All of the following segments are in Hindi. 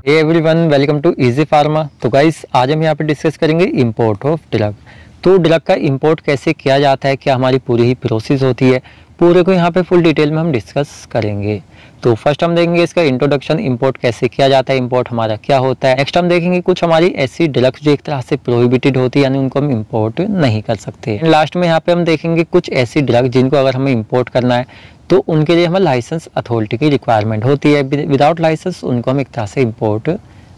Hey everyone, welcome to Easy Pharma. तो गाइस, आज हम यहाँ पे डिस्कस करेंगे इंपोर्ट ऑफ ड्रग। तो ड्रग का इंपोर्ट कैसे किया जाता है, क्या हमारी पूरी ही प्रोसेस होती है, पूरे को यहाँ पे फुल डिटेल में हम डिस्कस करेंगे। तो फर्स्ट हम देखेंगे इसका इंट्रोडक्शन, इंपोर्ट कैसे किया जाता है, इंपोर्ट हमारा क्या होता है। नेक्स्ट हम देखेंगे कुछ हमारी ऐसी ड्रग्स जो एक तरह से प्रोहिबिटेड होती है, यानी उनको हम इंपोर्ट नहीं कर सकते। लास्ट में यहाँ पे हम देखेंगे कुछ ऐसी ड्रग जिनको अगर हमें इंपोर्ट करना है तो उनके लिए हमें लाइसेंस अथॉरिटी की रिक्वायरमेंट होती है। विदाउट लाइसेंस उनको हम एक तरह से इंपोर्ट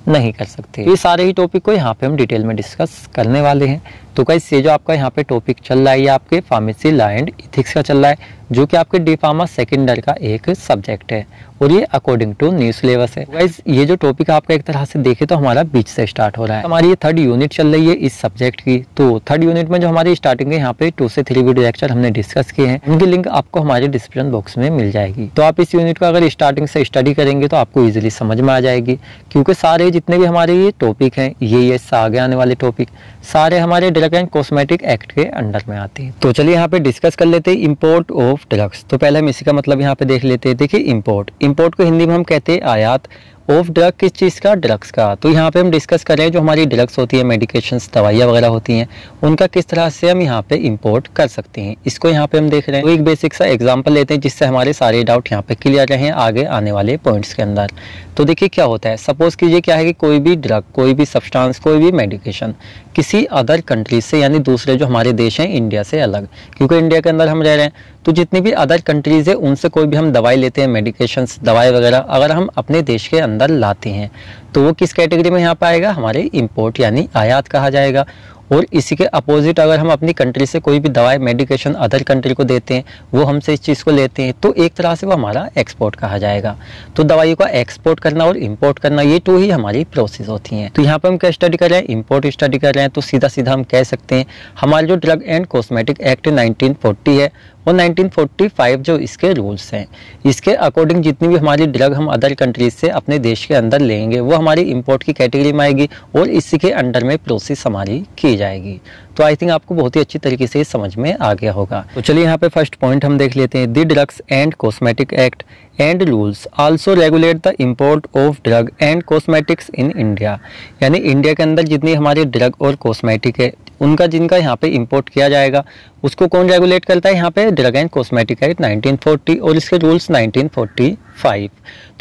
नहीं कर सकते। ये सारे ही टॉपिक को यहाँ पे हम डिटेल में डिस्कस करने वाले हैं। तो गाइस, ये जो आपका यहाँ पे टॉपिक चल रहा है ये आपके फार्मेसी लॉ एंड इथिक्स का चल रहा है, जो कि आपके डी फार्मा सेकेंड ईयर का एक सब्जेक्ट है और ये अकॉर्डिंग टू न्यू सिलेबस है। गाइस, ये जो टॉपिक आपका एक तरह से देखे तो हमारा बीच से स्टार्ट हो रहा है। हमारी ये थर्ड यूनिट चल रही है इस सब्जेक्ट की। तो थर्ड यूनिट में जो हमारी स्टार्टिंग है यहाँ पे 2 से 3 वीडियो लेक्चर हमने डिस्कस किए हैं, उनकी लिंक आपको हमारे डिस्क्रिप्शन बॉक्स में मिल जाएगी। तो आप इस यूनिट को अगर स्टार्टिंग से स्टडी करेंगे तो आपको ईजिली समझ में आ जाएगी, क्योंकि सारे जितने भी हमारे ये टॉपिक हैं, ये आगे आने वाले टॉपिक सारे हमारे ड्रग एंड कॉस्मेटिक एक्ट के अंडर में आते हैं। तो चलिए यहाँ पे डिस्कस कर लेते हैं इंपोर्ट ऑफ ड्रग्स। तो पहले हम इसी का मतलब यहाँ पे देख लेते हैं। देखिए, इंपोर्ट को हिंदी में हम कहते हैं आयात। ऑफ ड्रग किस चीज़ का? ड्रग्स का। तो यहाँ पे हम डिस्कस कर रहे हैं जो हमारी ड्रग्स होती है, मेडिकेशंस, दवाइयाँ वगैरह होती हैं, उनका किस तरह से हम यहाँ पे इंपोर्ट कर सकते हैं, इसको यहाँ पे हम देख रहे हैं। तो एक बेसिक सा एग्जांपल लेते हैं जिससे हमारे सारे डाउट यहाँ पे क्लियर रहे आगे आने वाले पॉइंट्स के अंदर। तो देखिए क्या होता है, सपोज कीजिए क्या है कि कोई भी ड्रग, कोई भी सब्सटेंस, कोई भी मेडिकेशन किसी अदर कंट्री से, यानी दूसरे जो हमारे देश हैं इंडिया से अलग, क्योंकि इंडिया के अंदर हम रह रहे हैं, तो जितनी भी अदर कंट्रीज है उनसे कोई भी हम दवाई लेते हैं, मेडिकेशंस, दवाई वगैरह अगर हम अपने देश के अंदर लाते हैं तो वो किस कैटेगरी में यहाँ पे आएगा? हमारे इंपोर्ट यानी आयात कहा जाएगा। और इसी के अपोजिट अगर हम अपनी कंट्री से कोई भी दवाई, मेडिकेशन अदर कंट्री को देते हैं, वो हमसे इस चीज़ को लेते हैं, तो एक तरह से वो हमारा एक्सपोर्ट कहा जाएगा। तो दवाइयों का एक्सपोर्ट करना और इंपोर्ट करना, ये तो ही हमारी प्रोसेस होती हैं। तो यहाँ पर हम क्या स्टडी कर रहे हैं? इंपोर्ट स्टडी कर रहे हैं। तो सीधा सीधा हम कह सकते हैं हमारे जो ड्रग एंड कॉस्मेटिक एक्ट 1940 है वो 1945 जो इसके रूल्स हैं, इसके अकॉर्डिंग जितनी भी हमारी ड्रग हम अदर कंट्रीज से अपने देश के अंदर लेंगे वो हमारी इंपोर्ट की कैटेगरी में आएगी और इसी के अंडर में प्रोसेस हमारी की जाएगी। तो आई थिंक आपको बहुत ही अच्छी तरीके से समझ में आ गया होगा। तो चलिए यहाँ पे फर्स्ट पॉइंट हम देख लेते हैं। The drugs and cosmetic act and rules also regulate the import of drug and cosmetics in India. यानी इंडिया के अंदर जितनी हमारी ड्रग और कॉस्मेटिक है उनका जिनका यहाँ पे इंपोर्ट किया जाएगा उसको कौन रेगुलेट करता है? यहाँ पे ड्रग एंड कॉस्मेटिक एक्ट 1940 और इसके रूल्स 1945।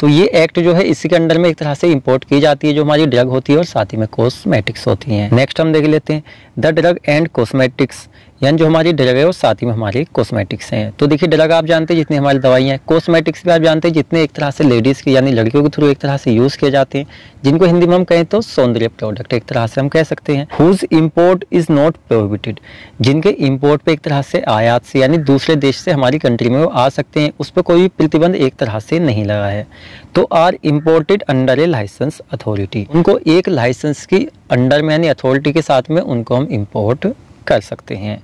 तो ये एक्ट जो है इसी के अंडर में एक तरह से इंपोर्ट की जाती है जो हमारी ड्रग होती है और साथ ही में कॉस्मेटिक्स होती हैं। नेक्स्ट हम देख लेते हैं द ड्रग एंड कॉस्मेटिक्स, यानी जो हमारी ड्रग है और साथ ही में हमारे कॉस्मेटिक्स हैं। तो देखिए, ड्रग आप जानते हैं जितनी हमारी दवाइयाँ हैं, कॉस्मेटिक्स भी आप जानते हैं जितने एक तरह से लेडीज़ की यानी लड़कियों के थ्रू एक तरह से यूज़ किए जाते हैं, जिनको हिंदी में हम कहें तो सौंदर्य प्रोडक्ट एक तरह से हम कह सकते हैं। Whose import is not prohibited, जिनके इम्पोर्ट पे एक तरह से आयात से यानी दूसरे देश से हमारी कंट्री में वो आ सकते हैं, उस पर कोई प्रतिबंध एक तरह से नहीं लगा है। तो are imported under a license authority, उनको एक लाइसेंस की अंडर में यानी अथॉरिटी के साथ में उनको हम इम्पोर्ट कर सकते हैं।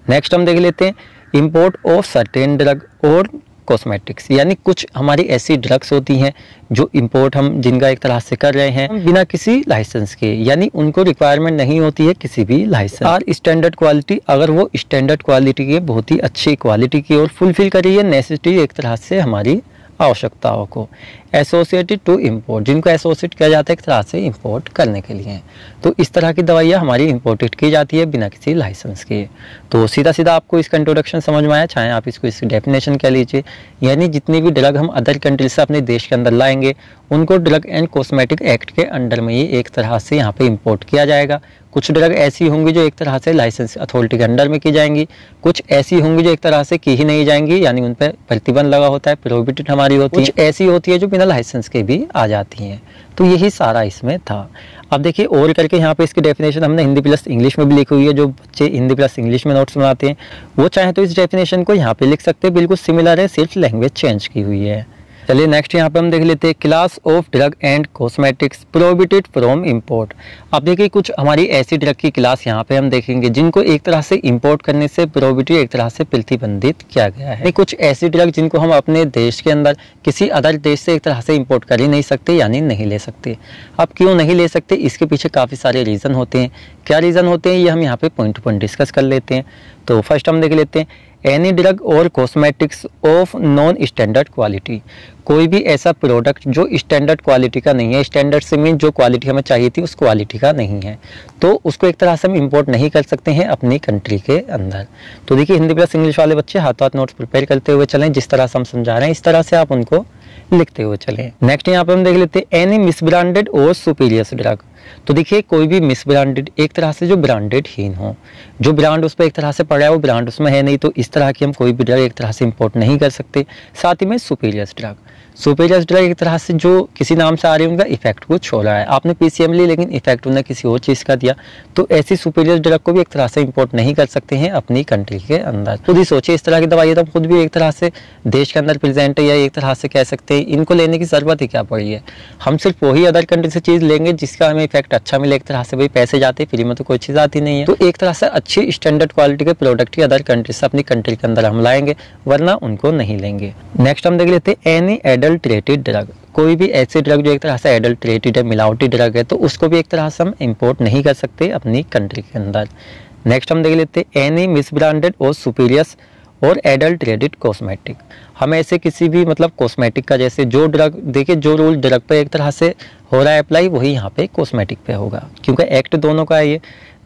नेक्स्ट हम देख लेते हैं इंपोर्ट ऑफ सर्टेन ड्रग और कॉस्मेटिक्स, यानी कुछ हमारी ऐसी ड्रग्स होती हैं जो इंपोर्ट हम जिनका एक तरह से कर रहे हैं बिना किसी लाइसेंस के, यानी उनको रिक्वायरमेंट नहीं होती है किसी भी लाइसेंस। और स्टैंडर्ड क्वालिटी, अगर वो स्टैंडर्ड क्वालिटी की, बहुत ही अच्छी क्वालिटी की और फुलफिल कर रही है नेसेसिटी एक तरह से हमारी आवश्यकताओं को, एसोसिएटेड टू इंपोर्ट, जिनको एसोसिएट किया जाता है एक तरह से इंपोर्ट करने के लिए। तो इस तरह की दवाइयाँ हमारी इंपोर्टेड की जाती है बिना किसी लाइसेंस के। तो सीधा सीधा आपको इसका इंट्रोडक्शन समझ में आया, चाहे आप इसको इसकी डेफिनेशन कह लीजिए, यानी जितनी भी ड्रग हम अदर कंट्री से अपने देश के अंदर लाएंगे उनको ड्रग एंड कॉस्मेटिक एक्ट के अंडर में ही एक तरह से यहाँ पे इंपोर्ट किया जाएगा। कुछ ड्रग ऐसी होंगी जो एक तरह से लाइसेंस अथॉरिटी के अंडर में की जाएंगी, कुछ ऐसी होंगी जो एक तरह से की ही नहीं जाएंगी, यानी उन पर प्रतिबंध लगा होता है, प्रोहिबिटेड हमारी होती है, कुछ ऐसी होती है जो बिना लाइसेंस के भी आ जाती हैं। तो यही सारा इसमें था। अब देखिए और करके यहाँ पे इसकी डेफिनेशन हमने हिंदी प्लस इंग्लिश में भी लिखी हुई है, जो बच्चे हिंदी प्लस इंग्लिश में नोट्स बनाते हैं वो चाहे तो इस डेफिनेशन को यहाँ पे लिख सकते हैं, बिल्कुल सिमिलर है, सिर्फ लैंग्वेज चेंज की हुई है। चलिए नेक्स्ट यहाँ पे हम देख लेते हैं class of drug and cosmetics prohibited from import. अब देखिए कुछ हमारी ऐसी ड्रग की क्लास यहाँ पे हम देखेंगे जिनको एक तरह से इंपोर्ट करने से प्रोहिबिटेड एक तरह से प्रतिबंधित किया गया है। कुछ ऐसी ड्रग जिनको हम अपने देश के अंदर किसी अदर देश से एक तरह से इंपोर्ट कर ही नहीं सकते, यानी नहीं ले सकते। अब क्यों नहीं ले सकते, इसके पीछे काफ़ी सारे रीज़न होते हैं। क्या रीज़न होते हैं ये हम यहाँ पे पॉइंट टू पॉइंट डिस्कस कर लेते हैं। तो फर्स्ट हम देख लेते हैं एनी ड्रग और cosmetics of non standard quality, कोई भी ऐसा प्रोडक्ट जो स्टैंडर्ड क्वालिटी का नहीं है, स्टैंडर्ड से मीन जो क्वालिटी हमें चाहिए थी उस क्वालिटी का नहीं है, तो उसको एक तरह से हम इंपोर्ट नहीं कर सकते हैं अपनी कंट्री के अंदर। तो देखिए हिंदी प्लस इंग्लिश वाले बच्चे हाथों हाथ नोट्स प्रिपेयर करते हुए चलें, जिस तरह से हम समझा रहे हैं इस तरह से आप उनको लिखते हुए चलें। नेक्स्ट यहाँ पे हम देख लेते हैं एनी मिसब्रांडेड और सुपीरियस ड्रग। तो देखिए कोई भी मिसब्रांडेड, एक तरह से जो ब्रांडेड हीन हो, जो ब्रांड उस पर एक तरह से पड़ा है वो ब्रांड उसमें है नहीं, तो इस तरह की हम कोई भी ड्रग एक तरह से इंपोर्ट नहीं कर सकते। साथ ही में सुपीरियस ड्रग, सुपीरियस ड्रग एक तरह से जो किसी नाम से आ रही है उनका इफेक्ट को छोड़ा है, आपने पीसीएम ली लेकिन इफेक्ट उन्हें किसी और चीज़ का दिया, तो ऐसी सुपीरियस ड्रग को भी एक तरह से इंपोर्ट नहीं कर सकते हैं अपनी कंट्री के अंदर। खुद ही सोचिए इस तरह की दवाई तो खुद भी एक तरह से देश के अंदर प्रेजेंट है, या एक तरह से कह सकते हैं इनको लेने की ज़रूरत ही क्या पड़ी है। हम सिर्फ वही अदर कंट्री से चीज़ लेंगे जिसका हमें इफेक्ट अच्छा मिले, एक तरह से वही पैसे जाते हैं, फ्री में तो कोई चीज़ आती नहीं है। तो एक तरह से अच्छी स्टैंडर्ड क्वालिटी के प्रोडक्ट ही अदर कंट्री से अपनी कंट्री के अंदर हम लाएंगे, वरना उनको नहीं लेंगे। नेक्स्ट हम देख लेते हैं एनी एडल्ट्रेटेड ड्रग, कोई भी ऐसी ड्रग जो एक तरह से एडल्ट्रेटेड है, मिलावटी ड्रग है, तो उसको भी एक तरह से हम इंपोर्ट नहीं कर सकते अपनी कंट्री के अंदर। नेक्स्ट हम देख लेते हैं एनी मिसब्रांडेड और सुपीरियस और एडल्ट्रेटेड कॉस्मेटिक, हम ऐसे किसी भी मतलब कॉस्मेटिक का, जैसे जो ड्रग, देखिए जो रूल ड्रग पे एक तरह से हो रहा है अप्लाई वही यहाँ पे कॉस्मेटिक पे होगा, क्योंकि एक्ट दोनों का है ये।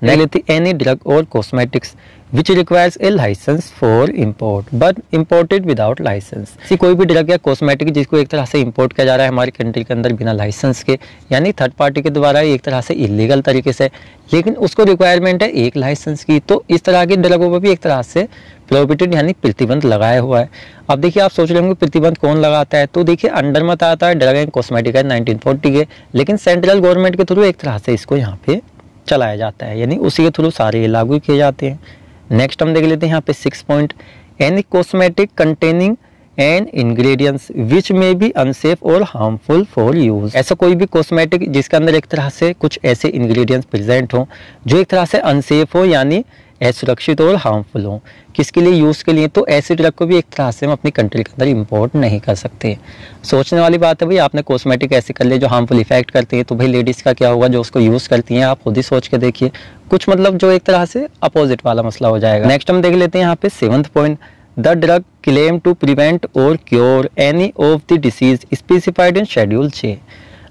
नहीं लेती एनी ड्रग और cosmetics which requires a license for import but imported without license, कोई भी ड्रग या कॉस्मेटिक जिसको एक तरह से इंपोर्ट किया जा रहा है हमारी कंट्री के अंदर बिना लाइसेंस के, यानी थर्ड पार्टी के द्वारा एक तरह से इलीगल तरीके से, लेकिन उसको रिक्वायरमेंट है एक लाइसेंस की, तो इस तरह की ड्रगों पर भी एक तरह से प्रोहिबिटेड यानी प्रतिबंध लगाया हुआ है। अब देखिए आप सोच रहे होंगे प्रतिबंध कौन लगाता है, तो देखिए अंडर मत आता है ड्रग एंड कॉस्मेटिक एक्ट 1940 के, लेकिन सेंट्रल गवर्नमेंट के थ्रू एक तरह से इसको यहाँ पे चलाया जाता है, यानी उसी के थ्रू सारे लागू किए जाते हैं। नेक्स्ट हम देख लेते हैं यहाँ पे 6 point, any cosmetic containing and ingredients विच में बी अनसेफ और हार्मफुल फॉर यूज, ऐसा कोई भी कॉस्मेटिक जिसके अंदर एक तरह से कुछ ऐसे इंग्रेडिएंट्स प्रेजेंट हो जो एक तरह से अनसेफ हो यानी असुरक्षित और हार्मफुल हो, किसके लिए, यूज़ के लिए, तो ऐसी ड्रग को भी एक तरह से हम अपनी कंट्री के अंदर इंपोर्ट नहीं कर सकते। सोचने वाली बात है भाई, आपने कॉस्मेटिक ऐसे कर लिए जो हार्मफुल इफेक्ट करते हैं, तो भाई लेडीज़ का क्या होगा जो उसको यूज़ करती हैं, आप खुद ही सोच के देखिए, कुछ मतलब जो एक तरह से अपोजिट वाला मसला हो जाएगा। नेक्स्ट हम देख लेते हैं यहाँ पे 7th point, the drug claim to prevent और cure any of the disease specified in schedule 6,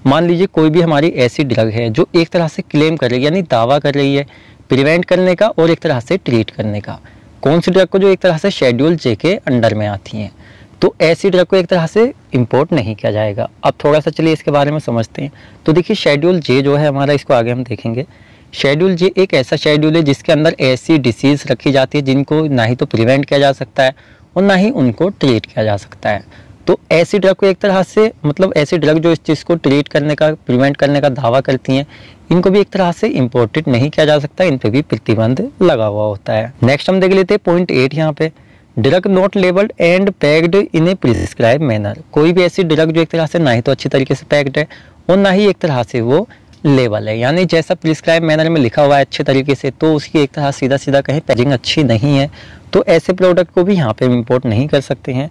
मान लीजिए कोई भी हमारी ऐसी ड्रग है जो एक तरह से क्लेम कर रही है यानी दावा कर रही है प्रिवेंट करने का और एक तरह से ट्रीट करने का, कौन सी ड्रग को, जो एक तरह से शेड्यूल 6 के अंडर में आती हैं, तो ऐसी ड्रग को एक तरह से इंपोर्ट नहीं किया जाएगा। अब थोड़ा सा चलिए इसके बारे में समझते हैं। तो देखिए शेड्यूल जे जो है हमारा, इसको आगे हम देखेंगे। शेड्यूल जे एक ऐसा शेड्यूल है जिसके अंदर ऐसी डिसीज़ रखी जाती है जिनको ना ही तो प्रिवेंट किया जा सकता है और ना ही उनको ट्रीट किया जा सकता है। तो ऐसी ड्रग को एक तरह से मतलब ऐसी ड्रग जो इस चीज़ को ट्रीट करने का, प्रिवेंट करने का दावा करती हैं, इनको भी एक तरह से इंपोर्टेड नहीं किया जा सकता, इन पे भी प्रतिबंध लगा हुआ होता है। नेक्स्ट हम देख लेते हैं पॉइंट 8 यहाँ पे, drug not labelled and packed in A prescribe manner, कोई भी ऐसी ड्रग जो एक तरह से ना ही तो अच्छी तरीके से पैक्ड है और ना ही एक तरह से वो लेबल है, यानी जैसा प्रिस्क्राइब मैनर में लिखा हुआ है अच्छे तरीके से, तो उसकी एक तरह सीधा सीधा कहीं पैकिंग अच्छी नहीं है, तो ऐसे प्रोडक्ट को भी यहाँ पे इंपोर्ट नहीं कर सकते हैं।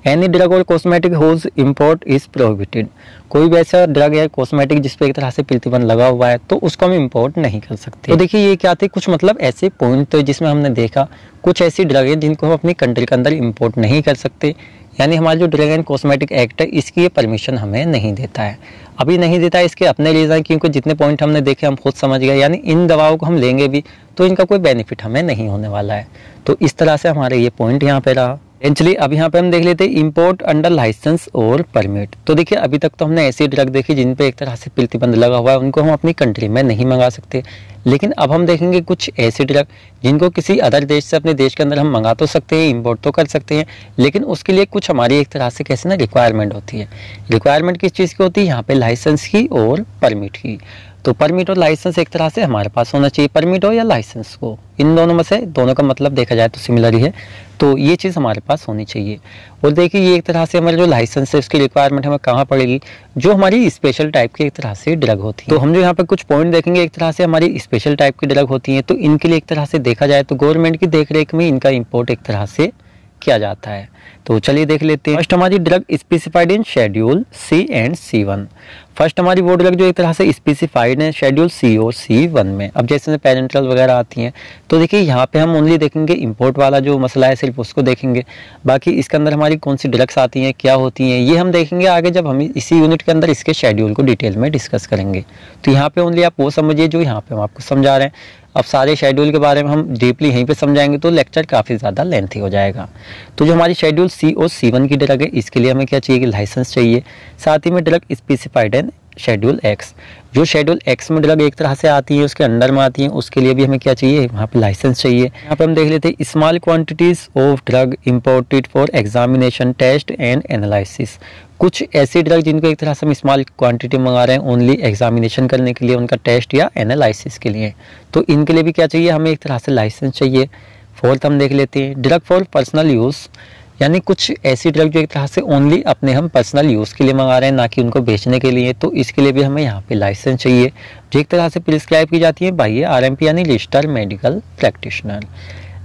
एनी ड्रग और cosmetic whose import is prohibited, कोई भी ऐसा ड्रग या कॉस्मेटिक जिस पे एक तरह से प्रतिबंध लगा हुआ है तो उसको हम इंपोर्ट नहीं कर सकते। तो देखिए ये क्या थे कुछ मतलब ऐसे पॉइंट, तो जिसमें हमने देखा कुछ ऐसी ड्रग है जिनको हम अपनी कंट्री के अंदर इंपोर्ट नहीं कर सकते, यानी हमारा जो ड्रग एंड कॉस्मेटिक एक्ट है इसकी ये परमिशन हमें नहीं देता है, अभी नहीं देता है। इसके अपने रीज़न, क्योंकि जितने पॉइंट हमने देखे हम खुद समझ गए, यानी इन दवाओं को हम लेंगे भी तो इनका कोई बेनिफिट हमें नहीं होने वाला है। तो इस तरह से हमारे ये पॉइंट यहाँ पे रहा। चलिए अब यहाँ पे हम देख लेते हैं इंपोर्ट अंडर लाइसेंस और परमिट। तो देखिए अभी तक तो हमने ऐसी ड्रग देखी जिन पे एक तरह से प्रतिबंध लगा हुआ है, उनको हम अपनी कंट्री में नहीं मंगा सकते, लेकिन अब हम देखेंगे कुछ ऐसी ड्रग जिनको किसी अदर देश से अपने देश के अंदर हम मंगा तो सकते हैं, इंपोर्ट तो कर सकते हैं, लेकिन उसके लिए कुछ हमारी एक तरह से कैसे ना रिक्वायरमेंट होती है। रिक्वायरमेंट किस चीज़ की होती है यहाँ पे, लाइसेंस की और परमिट की। तो परमिट और लाइसेंस एक तरह से हमारे पास होना चाहिए, परमिट हो या लाइसेंस को, इन दोनों में से दोनों का मतलब देखा जाए तो सिमिलर ही है, तो ये चीज़ हमारे पास होनी चाहिए। और देखिए ये एक तरह से हमारे जो लाइसेंस है उसकी रिक्वायरमेंट हमें कहाँ पड़ेगी, जो हमारी स्पेशल टाइप की एक तरह से ड्रग होती है। तो हम जो यहाँ पे कुछ पॉइंट देखेंगे एक तरह से हमारी स्पेशल टाइप की ड्रग होती है, तो इनके लिए एक तरह से देखा जाए तो गवर्नमेंट की देखरेख में इनका इम्पोर्ट एक तरह से किया जाता है। तो चलिए देख लेते हैं। फर्स्ट हमारी drug specified in schedule C and C1। First हमारी वो ड्रग जो एक तरह से स्पेसिफाइड है शेड्यूल C और C1 में। अब जैसे पेरेंटल वगैरह आती हैं तो देखिए यहाँ पे हम ओनली देखेंगे इंपोर्ट वाला जो मसला है, सिर्फ उसको देखेंगे। बाकी इसके अंदर हमारी कौन सी ड्रग्स आती हैं, क्या होती हैं, ये हम देखेंगे आगे जब हम इसी यूनिट के अंदर इसके शेड्यूल को डिटेल में डिस्कस करेंगे। तो यहाँ पे ओनली आप वो समझिए जो यहाँ पे हम आपको समझा रहे हैं। अब सारे शेड्यूल के बारे में हम डीपली यहीं पे समझाएंगे तो लेक्चर काफ़ी ज़्यादा लेंथी हो जाएगा। तो जो हमारी शेड्यूल C और C1 की ड्रग है इसके लिए हमें क्या चाहिए कि लाइसेंस चाहिए। साथ ही में ड्रग स्पेसिफाइड है शेड्यूल X। जो शेड्यूल X में ड्रग एक तरह से आती है, उसके अंडर में आती है, उसके लिए भी हमें क्या चाहिए, वहाँ पे लाइसेंस चाहिए। यहाँ पे हम देख लेते हैं small quantities of drug imported for examination test and analysis. कुछ ऐसी ड्रग जिनको एक तरह से हम स्मॉल क्वांटिटी मंगा रहे हैं ओनली एग्जामिनेशन करने के लिए, उनका टेस्ट या एनालिसिस के लिए, तो इनके लिए भी क्या चाहिए, हमें एक तरह से लाइसेंस चाहिए। फोर्थ हम देख लेते हैं ड्रग फॉर पर्सनल यूज़, यानी कुछ ऐसी ड्रग जो एक तरह से ओनली अपने हम पर्सनल यूज़ के लिए मंगा रहे हैं, ना कि उनको बेचने के लिए, तो इसके लिए भी हमें यहाँ पे लाइसेंस चाहिए जो एक तरह से प्रिस्क्राइब की जाती है बाय RMP यानी registered medical practitioner.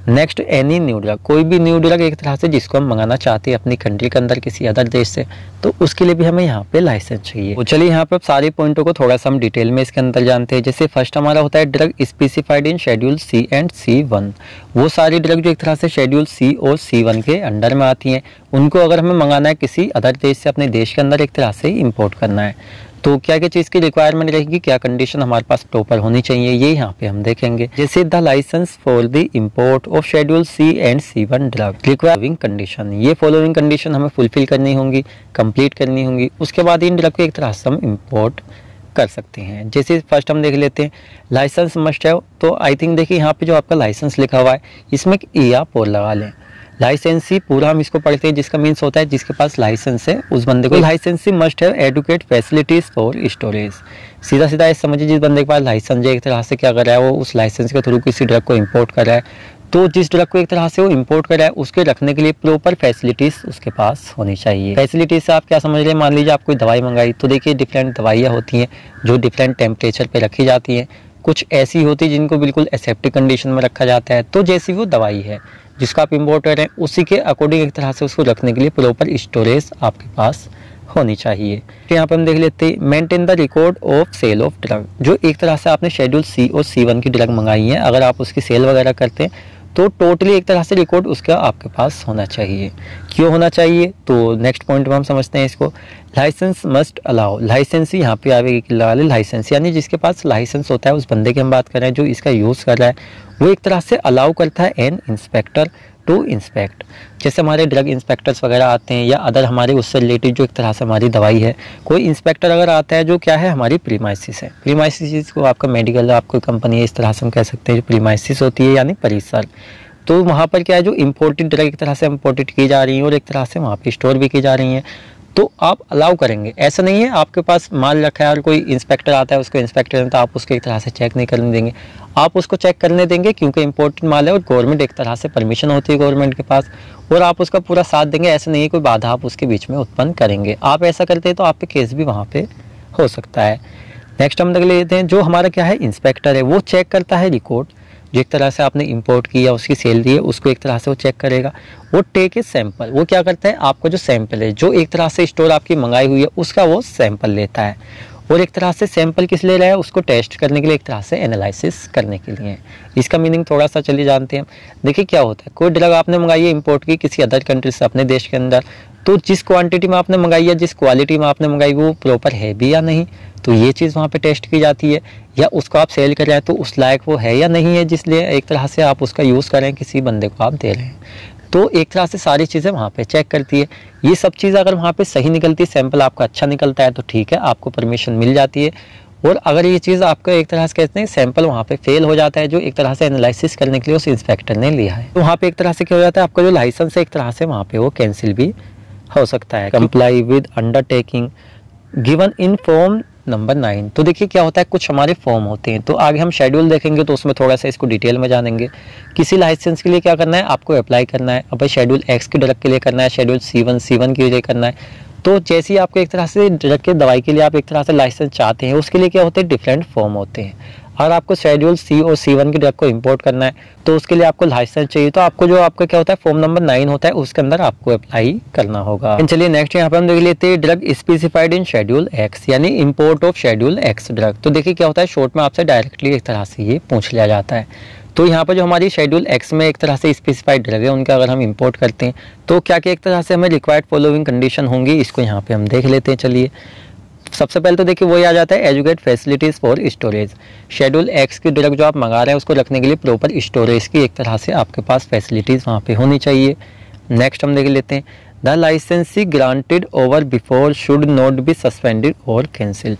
Next any new drug, कोई भी न्यू ड्रग एक तरह से जिसको हम मंगाना चाहते हैं अपनी कंट्री के अंदर किसी अदर देश से, तो उसके लिए भी हमें यहाँ पे लाइसेंस चाहिए। तो चलिए यहाँ पे सारे पॉइंटों को थोड़ा सा हम डिटेल में इसके अंदर जानते हैं। जैसे फर्स्ट हमारा होता है drug specified in schedule C and C1। वो सारी ड्रग जो एक तरह से शेड्यूल C और C1 के अंडर में आती हैं, उनको अगर हमें मंगाना है किसी अदर देश से अपने देश के अंदर एक तरह से इम्पोर्ट करना है, तो क्या क्या चीज़ की रिक्वायरमेंट रहेगी, क्या कंडीशन हमारे पास प्रॉपर होनी चाहिए, ये यहाँ पे हम देखेंगे। जैसे the license for the import of schedule C and C1 drug requiring condition, ये फॉलोइंग कंडीशन हमें फुलफिल करनी होंगी, कंप्लीट करनी होंगी, उसके बाद इन ड्रग को एक तरह से हम इम्पोर्ट कर सकते हैं। जैसे फर्स्ट हम देख लेते हैं लाइसेंस मस्ट है, तो आई थिंक देखिए यहाँ पे जो आपका लाइसेंस लिखा हुआ है इसमें एक E या पोर लगा लें। लाइसेंसी पूरा हम इसको पढ़ते हैं, जिसका मीन्स होता है जिसके पास लाइसेंस है उस बंदे को licensee must have adequate facilities for storage. सीधा सीधा ये समझिए जिस बंदे के पास लाइसेंस है एक तरह से क्या कर रहा है, वो उस लाइसेंस के थ्रू किसी ड्रग को इंपोर्ट कर रहा है, तो जिस ड्रग को एक तरह से वो इंपोर्ट कर रहा है उसके रखने के लिए प्रॉपर फैसिलिटीज उसके पास होनी चाहिए। फैसिलिटीज से आप क्या समझ रहे हैं, मान लीजिए आप कोई दवाई मंगाई, तो देखिए डिफरेंट दवाइयाँ होती हैं जो डिफरेंट टेम्परेचर पे रखी जाती हैं, कुछ ऐसी होती है जिनको बिल्कुल एसेप्टिक कंडीशन में रखा जाता है। तो जैसी वो दवाई है जिसका आप इम्पोर्ट कर रहे हैं उसी के अकॉर्डिंग एक तरह से उसको रखने के लिए प्रॉपर स्टोरेज आपके पास होनी चाहिए। तो यहाँ पर हम देख लेते हैं maintain the record of sale of drug, जो एक तरह से आपने शेड्यूल C और C1 की ड्रग मंगाई है, अगर आप उसकी सेल वगैरह करते हैं तो टोटली एक तरह से रिकॉर्ड उसका आपके पास होना चाहिए। क्यों होना चाहिए, तो नेक्स्ट पॉइंट में हम समझते हैं इसको। लाइसेंस मस्ट अलाउ, लाइसेंस यहाँ पे आवेगी कि लगा ले लाइसेंस, यानी जिसके पास लाइसेंस होता है उस बंदे की हम बात कर रहे हैं जो इसका यूज़ कर रहा है, वो एक तरह से अलाउ करता है एन इंस्पेक्टर टू इंस्पेक्ट। जैसे हमारे ड्रग इंस्पेक्टर्स वगैरह आते हैं या अदर हमारे उससे रिलेटेड जो एक तरह से हमारी दवाई है, कोई इंस्पेक्टर अगर आता है जो क्या है हमारी प्रीमाइसिस है, प्रीमाइसिस को आपका मेडिकल आपको कंपनी है इस तरह से हम कह सकते हैं, जो प्रीमाइसिस होती है यानी परिसर, तो वहाँ पर क्या है जो इम्पोर्टेड ड्रग एक तरह से इम्पोर्टेड की जा रही है और एक तरह से वहाँ पे स्टोर भी की जा रही हैं, तो आप अलाउ करेंगे। ऐसा नहीं है आपके पास माल रखा है और कोई इंस्पेक्टर आता है उसको इंस्पेक्टर तो आप उसको एक तरह से चेक नहीं करने देंगे, आप उसको चेक करने देंगे क्योंकि इम्पोर्टेड माल है और गवर्नमेंट एक तरह से परमिशन होती है गवर्नमेंट के पास, और आप उसका पूरा साथ देंगे। ऐसा नहीं है कोई बाधा आप उसके बीच में उत्पन्न करेंगे, आप ऐसा करते हैं तो आप पे केस भी वहाँ पे हो सकता है। नेक्स्ट हम देख लेते हैं जो हमारा क्या है इंस्पेक्टर है, वो चेक करता है रिकॉर्ड, जो एक तरह से आपने इंपोर्ट की या उसकी सेल दी है उसको एक तरह से वो चेक करेगा। वो टेक ए सैंपल, वो क्या करता है आपका जो सैंपल है जो एक तरह से स्टोर आपकी मंगाई हुई है उसका वो सैंपल लेता है, और एक तरह से सैंपल किस ले रहा है, उसको टेस्ट करने के लिए, एक तरह से एनालिसिस करने के लिए। इसका मीनिंग थोड़ा सा चलिए जानते हैं। देखिए क्या होता है, कोई ड्रग आपने मंगाई है इंपोर्ट की किसी अदर कंट्री से अपने देश के अंदर, तो जिस क्वांटिटी में आपने मंगाई है जिस क्वालिटी में आपने मंगाई वो प्रॉपर है भी या नहीं, तो ये चीज़ वहाँ पे टेस्ट की जाती है। या उसको आप सेल कर रहे हैं तो उस लायक वो है या नहीं है, जिसलिए एक तरह से आप उसका यूज़ करें किसी बंदे को आप दे रहे हैं, तो एक तरह से सारी चीज़ें वहाँ पे चेक करती है। ये सब चीज़ अगर वहाँ पे सही निकलती है, सैंपल आपका अच्छा निकलता है तो ठीक है, आपको परमिशन मिल जाती है। और अगर ये चीज़ आपका एक तरह से कहते हैं सैंपल वहाँ पे फेल हो जाता है जो एक तरह से एनालिसिस करने के लिए उस इंस्पेक्टर ने लिया है, तो वहाँ पे एक तरह से क्या हो जाता है आपका जो लाइसेंस है एक तरह से वहाँ पे वो कैंसिल भी हो सकता है। Comply with undertaking given in form number 9, तो देखिए क्या होता है कुछ हमारे फॉर्म होते हैं, तो आगे हम शेड्यूल देखेंगे तो उसमें थोड़ा सा इसको डिटेल में जानेंगे। किसी लाइसेंस के लिए क्या करना है, आपको अप्लाई करना है, अब भाई शेड्यूल X के ड्रग के लिए करना है, शेड्यूल C1 के लिए करना है। तो जैसे ही आपको एक तरह से ड्रग के दवाई के लिए आप एक तरह से लाइसेंस चाहते हैं, उसके लिए क्या होते हैं डिफरेंट फॉर्म होते हैं। अगर आपको शेड्यूल सी और C1 की ड्रग को इंपोर्ट करना है तो उसके लिए आपको लाइसेंस चाहिए। तो आपको जो आपका क्या होता है फॉर्म नंबर 9 होता है उसके अंदर आपको अप्लाई करना होगा। चलिए नेक्स्ट यहाँ पे हम देख लेते हैं drug specified in schedule x, यानी import of schedule x drug. तो देखिए क्या होता है, शॉर्ट में आपसे डायरेक्टली एक तरह से ये पूछ लिया जाता है। तो यहाँ पर जो हमारी शेड्यूल एक्स में एक तरह से स्पेसिफाइड ड्रग है उनका अगर हम इंपोर्ट करते हैं तो क्या क्या एक तरह से हमें रिक्वायर्ड फॉलोइंग कंडीशन होंगी, इसको यहाँ पे हम देख लेते हैं। चलिए सबसे पहले तो देखिए वही आ जाता है educate facilities for storage. Schedule x की ड्रग जो आप मंगा रहे हैं उसको रखने के लिए प्रॉपर स्टोरेज की एक तरह से आपके पास फैसिलिटीज़ वहाँ पे होनी चाहिए। नेक्स्ट हम देख लेते हैं द लाइसेंसी granted over before should not be suspended और कैंसिल।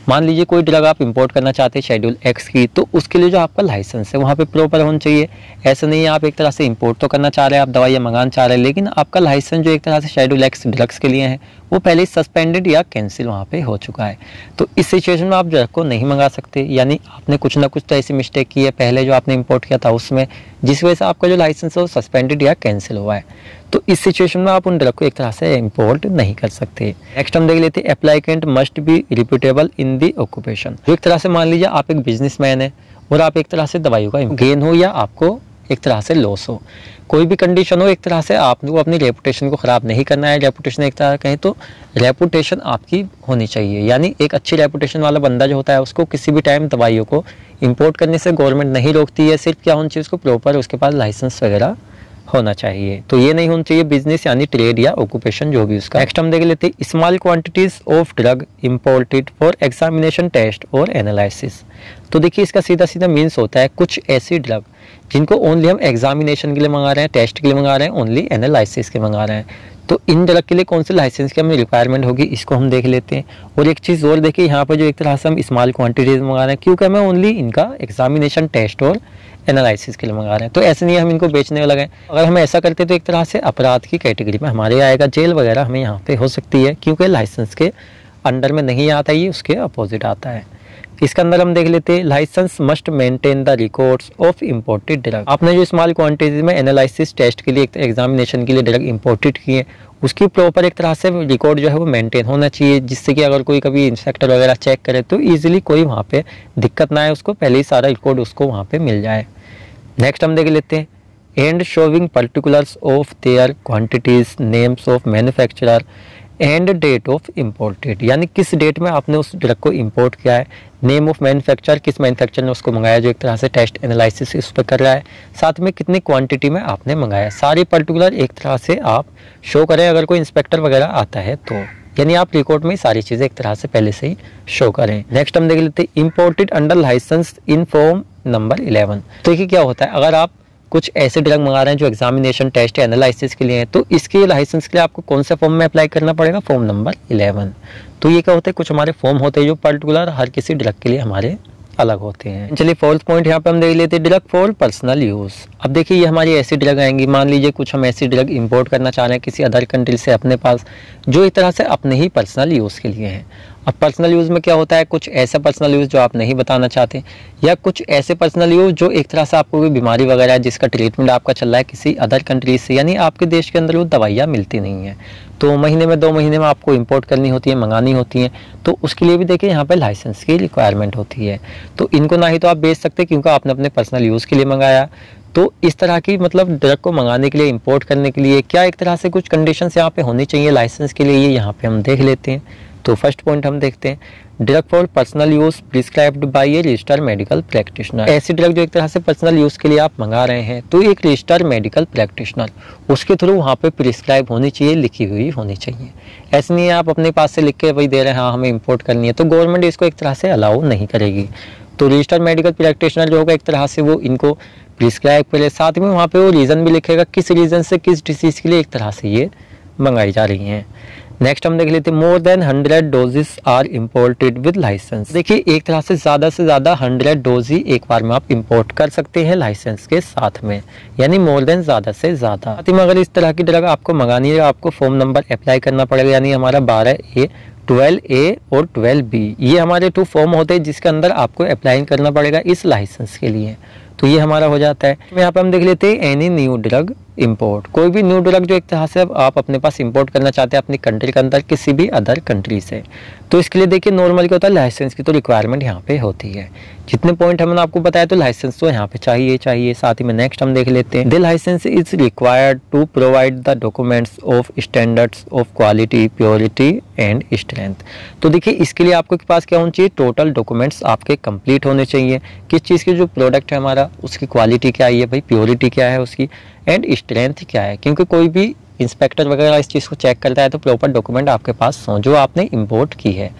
मान लीजिए कोई ड्रग आप इंपोर्ट करना चाहते हैं शेड्यूल एक्स की, तो उसके लिए जो आपका लाइसेंस है वहाँ पे प्रॉपर होना चाहिए। ऐसा नहीं है आप एक तरह से इंपोर्ट तो करना चाह रहे हैं, आप दवाइयाँ मंगाना चाह रहे हैं, लेकिन आपका लाइसेंस जो एक तरह से शेड्यूल एक्स ड्रग्स के लिए है वो पहले ही सस्पेंडेड या कैंसिल वहाँ पे हो चुका है। तो इस सिचुएशन में आप ड्रग को नहीं मंगा सकते, यानी आपने कुछ ना कुछ तो ऐसी मिस्टेक की है पहले जो आपने इंपोर्ट किया था उसमें, जिस वजह से आपका जो लाइसेंस है वो सस्पेंडेड या कैंसिल हुआ है। तो इस सिचुएशन में आप उन ड्रग को एक तरह से इंपोर्ट नहीं कर सकते। नेक्स्ट हम देख लेते हैं applicant must be reputable in the occupation. एक तरह से मान लीजिए आप एक बिजनेसमैन है और आप एक तरह से दवाइयों का गेन हो या आपको एक तरह से लॉस हो, कोई भी कंडीशन हो, एक तरह से आपको अपनी रेपुटेशन को ख़राब नहीं करना है। रेपुटेशन एक तरह कहें तो रेपुटेशन आपकी होनी चाहिए, यानी एक अच्छी रेपुटेशन वाला बंदा जो होता है उसको किसी भी टाइम दवाइयों को इंपोर्ट करने से गवर्नमेंट नहीं रोकती है। सिर्फ क्या होनी चाहिए, उसको प्रॉपर उसके पास लाइसेंस वगैरह होना चाहिए। तो ये नहीं होना चाहिए बिजनेस यानी ट्रेड या ऑक्यूपेशन जो भी उसका। नेक्स्ट हम देख लेते हैं small quantities of drug imported for examination test और एनालिसिस। तो देखिए इसका सीधा सीधा मीन्स होता है कुछ ऐसी ड्रग जिनको ओनली हम एग्जामिनेशन के लिए मंगा रहे हैं, टेस्ट के लिए मंगा रहे हैं, ओनली एनालिसिस के मंगा रहे हैं। तो इन ड्रग के लिए कौन से लाइसेंस की हमें रिक्वायरमेंट होगी इसको हम देख लेते हैं। और एक चीज़ और देखिए यहाँ पर जो एक तरह से हम स्मॉल क्वांटिटीज मंगा रहे हैं क्योंकि हमें ओनली इनका एग्जामिनेशन टेस्ट और एनालिसिस के लिए मंगा रहे हैं। तो ऐसे नहीं हम इनको बेचने लगे, अगर हम ऐसा करते तो एक तरह से अपराध की कैटेगरी में हमारे आएगा, जेल वगैरह हमें यहाँ पे हो सकती है क्योंकि लाइसेंस के अंडर में नहीं आता, ये उसके अपोजिट आता है। इसके अंदर हम देख लेते हैं license must maintain the records of imported drug. आपने जो स्मॉल क्वांटिटीज में एनालिसिस टेस्ट के लिए एग्जामिनेशन के लिए ड्रग इंपोर्टेड किए उसकी प्रॉपर एक तरह से रिकॉर्ड जो है वो मेंटेन होना चाहिए, जिससे कि अगर कोई कभी इंस्पेक्टर वगैरह चेक करे तो इजीली कोई वहाँ पे दिक्कत ना आए, उसको पहले ही सारा रिकॉर्ड उसको वहाँ पे मिल जाए। नेक्स्ट हम देख लेते हैं and showing particulars of their quantities, names of manufacturer and date of imported, यानी किस डेट में आपने उस ड्रग को इंपोर्ट किया है, नेम ऑफ मैन्युफैक्चरर किस मैन्युफैक्चरर ने उसको मंगाया जो एक तरह से टेस्ट एनालिसिस उस पर कर रहा है, साथ में कितनी क्वांटिटी में आपने मंगाया, सारी पर्टिकुलर एक तरह से आप शो करें अगर कोई इंस्पेक्टर वगैरह आता है तो, यानी आप रिकॉर्ड में सारी चीज़ें एक तरह से पहले से ही शो करें। नेक्स्ट हम देख लेते हैं imported under license in form number 11। तो देखिए क्या होता है, अगर आप कुछ ऐसे ड्रग मंगा रहे हैं जो एग्जामिनेशन टेस्ट एनालिसिस के लिए है तो इसके लाइसेंस के लिए आपको कौन से फॉर्म में अप्लाई करना पड़ेगा, फॉर्म नंबर 11। तो ये क्या होता है, कुछ हमारे फॉर्म होते हैं जो पर्टिकुलर हर किसी ड्रग के लिए हमारे अलग होते हैं। चलिए फोर्थ पॉइंट यहाँ पे हम देख लेते हैं ड्रग फॉर पर्सनल यूज। अब देखिए ये हमारी ऐसी ड्रग आएंगी, मान लीजिए कुछ हम ऐसी ड्रग इंपोर्ट करना चाह रहे हैं किसी अदर कंट्री से अपने पास जो एक तरह से अपने ही पर्सनल यूज़ के लिए हैं। अब पर्सनल यूज़ में क्या होता है, कुछ ऐसा पर्सनल यूज़ जो आप नहीं बताना चाहते या कुछ ऐसे पर्सनल यूज़ जो एक तरह से आपको कोई बीमारी वगैरह है जिसका ट्रीटमेंट आपका चल रहा है किसी अदर कंट्री से, यानी आपके देश के अंदर वो दवाइयाँ मिलती नहीं हैं तो महीने में 2 महीने में आपको इंपोर्ट करनी होती है, मंगानी होती है, तो उसके लिए भी देखिए यहाँ पे लाइसेंस की रिक्वायरमेंट होती है। तो इनको ना ही तो आप बेच सकते क्योंकि आपने अपने पर्सनल यूज़ के लिए मंगाया। तो इस तरह की मतलब ड्रग को मंगाने के लिए, इंपोर्ट करने के लिए क्या एक तरह से कुछ कंडीशंस यहाँ पे होनी चाहिए लाइसेंस के लिए, ये यहाँ पे हम देख लेते हैं। तो फर्स्ट पॉइंट हम देखते हैं drug for personal use prescribed bye A registered medical practitioner. ऐसी ड्रग जो एक तरह से पर्सनल यूज के लिए आप मंगा रहे हैं तो एक रजिस्टर्ड मेडिकल प्रैक्टिशनर उसके थ्रू वहाँ पे प्रिस्क्राइब होनी चाहिए, लिखी हुई होनी चाहिए। ऐसे नहीं है आप अपने पास से लिख के वही दे रहे हैं हाँ हमें इंपोर्ट करनी है, तो गवर्नमेंट इसको एक तरह से अलाउ नहीं करेगी। तो रजिस्टर्ड मेडिकल प्रैक्टिशनर जो होगा एक तरह से वो इनको प्रिस्क्राइब करे, साथ में वहाँ पे वो रीज़न भी लिखेगा किस रीज़न से किस डिसीज़ के लिए एक तरह से ये मंगाई जा रही हैं। नेक्स्ट हम देख लेते हैं more than 100 doses are imported with license. देखिए एक तरह से ज़्यादा 100 डोज ही एक बार में आप इंपोर्ट कर सकते हैं लाइसेंस के साथ में, यानी मोर देन ज़्यादा से ज़्यादा। साथ में अगर इस तरह की ड्रग आपको मंगानी है आपको फॉर्म नंबर अप्लाई करना पड़ेगा, यानी हमारा 12A 12A और 12B ये हमारे 2 फॉर्म होते हैं जिसके अंदर आपको अप्लाई करना पड़ेगा इस लाइसेंस के लिए। तो ये हमारा हो जाता है। यहाँ पे हम देख लेते हैं एनी न्यू ड्रग इंपोर्ट। कोई भी न्यू ड्रग जो एक तरह से आप अपने पास इंपोर्ट करना चाहते हैं अपनी कंट्री के अंदर किसी भी अदर कंट्री से, तो इसके लिए देखिए नॉर्मली क्या होता है, लाइसेंस की तो रिक्वायरमेंट यहाँ पे होती है। जितने पॉइंट हमने आपको बताया, तो लाइसेंस तो यहाँ पे चाहिए। साथ ही में नेक्स्ट हम देख लेते हैं, the license is required to provide the documents of standards of quality, purity and strength. तो देखिए इसके लिए आपके पास क्या होना चाहिए, टोटल डॉक्यूमेंट्स आपके कंप्लीट होने चाहिए। किस चीज़ की जो प्रोडक्ट है हमारा, उसकी क्वालिटी क्या है भाई, प्योरिटी क्या है उसकी, एंड स्ट्रेंथ क्या है। क्योंकि कोई भी इंस्पेक्टर वगैरह इस चीज़ को चेक करता है तो प्रॉपर डॉक्यूमेंट आपके पास हो जो आपने इंपोर्ट की है।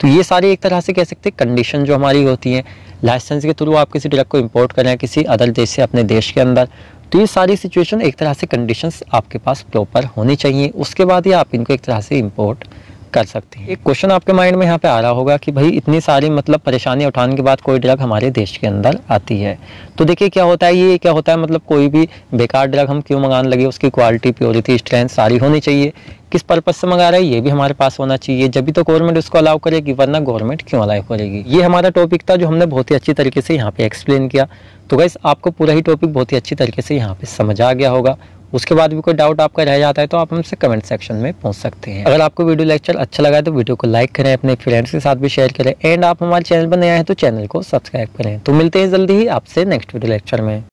तो ये सारी एक तरह से कह सकते हैं कंडीशन जो हमारी होती है लाइसेंस के थ्रू आप किसी ड्रग को इंपोर्ट कर रहे हैं किसी अदर देश से अपने देश के अंदर, तो ये सारी सिचुएशन एक तरह से कंडीशंस आपके पास प्रॉपर होनी चाहिए। उसके बाद ही आप इनको एक तरह से इंपोर्ट कर सकते हैं। एक क्वेश्चन आपके माइंड में यहाँ पे आ रहा होगा कि भाई इतनी सारी मतलब परेशानी उठाने के बाद कोई ड्रग हमारे देश के अंदर आती है, तो देखिए क्या होता है, ये क्या होता है मतलब कोई भी बेकार ड्रग हम क्यों मंगाने लगे, उसकी क्वालिटी, प्योरिटी, स्ट्रेंथ सारी होनी चाहिए। किस पर्पज से मंगा रहा है ये भी हमारे पास होना चाहिए, जब भी तो गवर्नमेंट उसको अलाउ करेगी, वरना गवर्नमेंट क्यों अलाउ करेगी। ये हमारा टॉपिक था जो हमने बहुत ही अच्छी तरीके से यहाँ पे एक्सप्लेन किया। तो गाइस आपको पूरा ही टॉपिक बहुत ही अच्छी तरीके से यहाँ पे समझ आ गया होगा। उसके बाद भी कोई डाउट आपका रह जाता है तो आप हमसे कमेंट सेक्शन में पूछ सकते हैं। अगर आपको वीडियो लेक्चर अच्छा लगा है तो वीडियो को लाइक करें, अपने फ्रेंड्स के साथ भी शेयर करें, एंड आप हमारे चैनल पर नया है तो चैनल को सब्सक्राइब करें। तो मिलते हैं जल्दी ही आपसे नेक्स्ट वीडियो लेक्चर में।